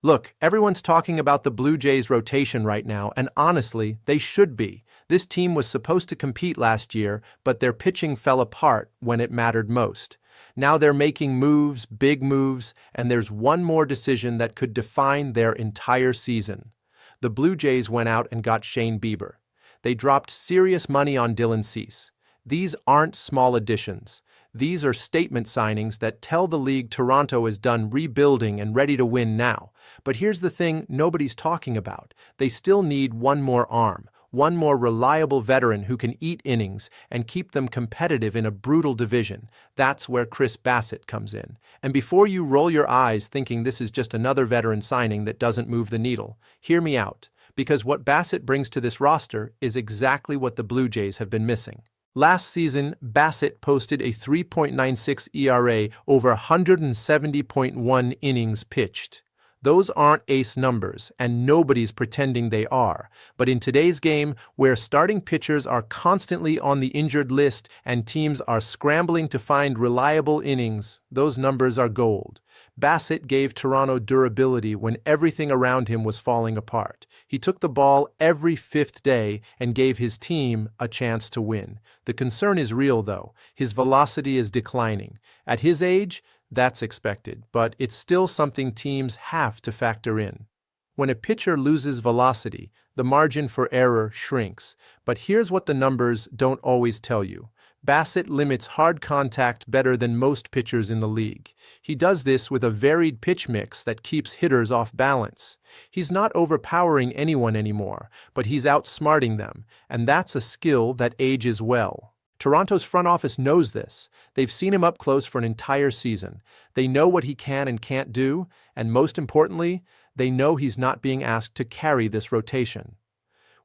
Look, everyone's talking about the Blue Jays' rotation right now, and honestly, they should be. This team was supposed to compete last year, but their pitching fell apart when it mattered most. Now they're making moves, big moves, and there's one more decision that could define their entire season. The Blue Jays went out and got Shane Bieber. They dropped serious money on Dylan Cease. These aren't small additions. These are statement signings that tell the league Toronto is done rebuilding and ready to win now. But here's the thing nobody's talking about. They still need one more arm, one more reliable veteran who can eat innings and keep them competitive in a brutal division. That's where Chris Basset comes in. And before you roll your eyes thinking this is just another veteran signing that doesn't move the needle, hear me out. Because what Bassitt brings to this roster is exactly what the Blue Jays have been missing. Last season, Bassitt posted a 3.96 ERA over 170.1 innings pitched. Those aren't ace numbers, and nobody's pretending they are. But in today's game, where starting pitchers are constantly on the injured list and teams are scrambling to find reliable innings, those numbers are gold. Bassitt gave Toronto durability when everything around him was falling apart. He took the ball every fifth day and gave his team a chance to win. The concern is real, though. His velocity is declining. At his age, that's expected, but it's still something teams have to factor in. When a pitcher loses velocity, the margin for error shrinks. But here's what the numbers don't always tell you. Bassitt limits hard contact better than most pitchers in the league. He does this with a varied pitch mix that keeps hitters off balance. He's not overpowering anyone anymore, but he's outsmarting them, and that's a skill that ages well. Toronto's front office knows this. They've seen him up close for an entire season. They know what he can and can't do, and most importantly, they know he's not being asked to carry this rotation.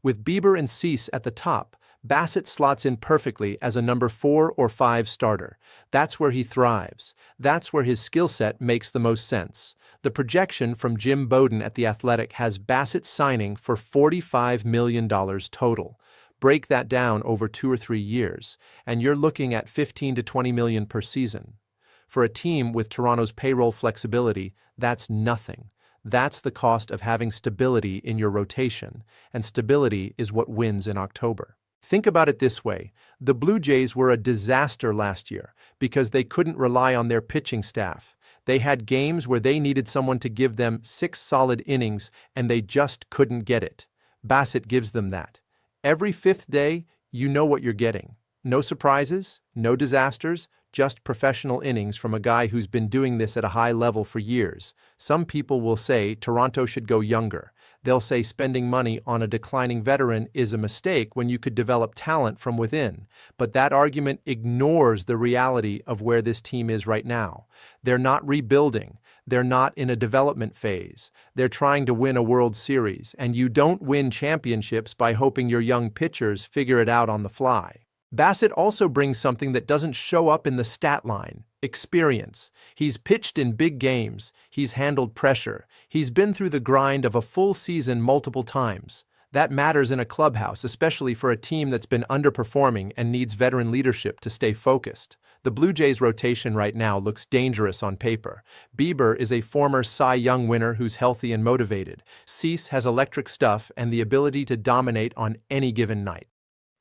With Bieber and Cease at the top, Bassitt slots in perfectly as a number 4 or 5 starter. That's where he thrives. That's where his skill set makes the most sense. The projection from Jim Bowden at The Athletic has Bassitt signing for $45 million total. Break that down over 2 or 3 years, and you're looking at $15 to $20 million per season. For a team with Toronto's payroll flexibility, that's nothing. That's the cost of having stability in your rotation, and stability is what wins in October. Think about it this way. The Blue Jays were a disaster last year because they couldn't rely on their pitching staff. They had games where they needed someone to give them 6 solid innings, and they just couldn't get it. Bassitt gives them that. Every fifth day, you know what you're getting. No surprises, no disasters, just professional innings from a guy who's been doing this at a high level for years. Some people will say Toronto should go younger. They'll say spending money on a declining veteran is a mistake when you could develop talent from within. But that argument ignores the reality of where this team is right now. They're not rebuilding. They're not in a development phase. They're trying to win a World Series, and you don't win championships by hoping your young pitchers figure it out on the fly. Bassitt also brings something that doesn't show up in the stat line: experience. He's pitched in big games. He's handled pressure. He's been through the grind of a full season multiple times. That matters in a clubhouse, especially for a team that's been underperforming and needs veteran leadership to stay focused. The Blue Jays' rotation right now looks dangerous on paper. Bieber is a former Cy Young winner who's healthy and motivated. Cease has electric stuff and the ability to dominate on any given night.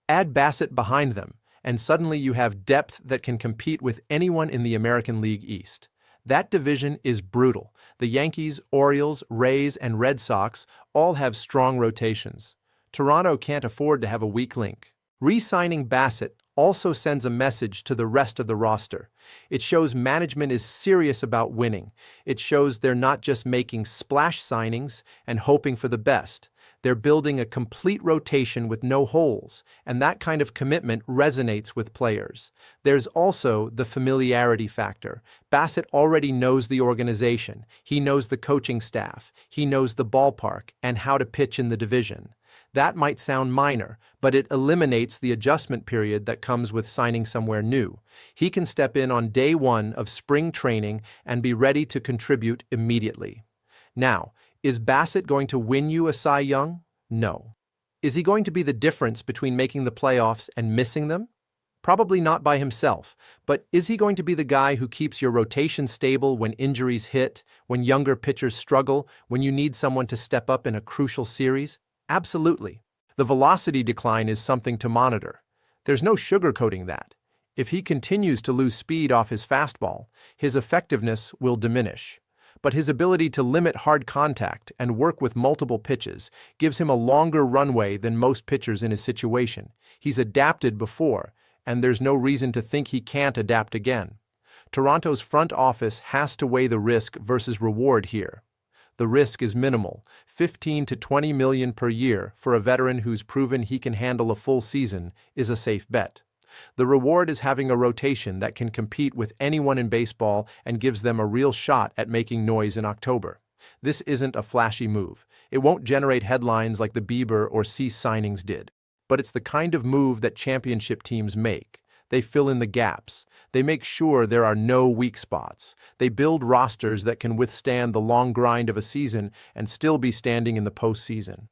Add Bassitt behind them, and suddenly you have depth that can compete with anyone in the American League East. That division is brutal. The Yankees, Orioles, Rays, and Red Sox all have strong rotations. Toronto can't afford to have a weak link. Re-signing Bassitt also sends a message to the rest of the roster. It shows management is serious about winning. It shows they're not just making splash signings and hoping for the best. They're building a complete rotation with no holes, and that kind of commitment resonates with players. There's also the familiarity factor. Bassitt already knows the organization. He knows the coaching staff. He knows the ballpark and how to pitch in the division. That might sound minor, but it eliminates the adjustment period that comes with signing somewhere new. He can step in on day 1 of spring training and be ready to contribute immediately. Now, is Bassitt going to win you a Cy Young? No. Is he going to be the difference between making the playoffs and missing them? Probably not by himself, but is he going to be the guy who keeps your rotation stable when injuries hit, when younger pitchers struggle, when you need someone to step up in a crucial series? Absolutely. The velocity decline is something to monitor. There's no sugarcoating that. If he continues to lose speed off his fastball, his effectiveness will diminish. But his ability to limit hard contact and work with multiple pitches gives him a longer runway than most pitchers in his situation. He's adapted before, and there's no reason to think he can't adapt again. Toronto's front office has to weigh the risk versus reward here. The risk is minimal, 15 to 20 million per year for a veteran who's proven he can handle a full season is a safe bet. The reward is having a rotation that can compete with anyone in baseball and gives them a real shot at making noise in October. This isn't a flashy move. It won't generate headlines like the Bieber or Cease signings did. But it's the kind of move that championship teams make. They fill in the gaps. They make sure there are no weak spots. They build rosters that can withstand the long grind of a season and still be standing in the postseason.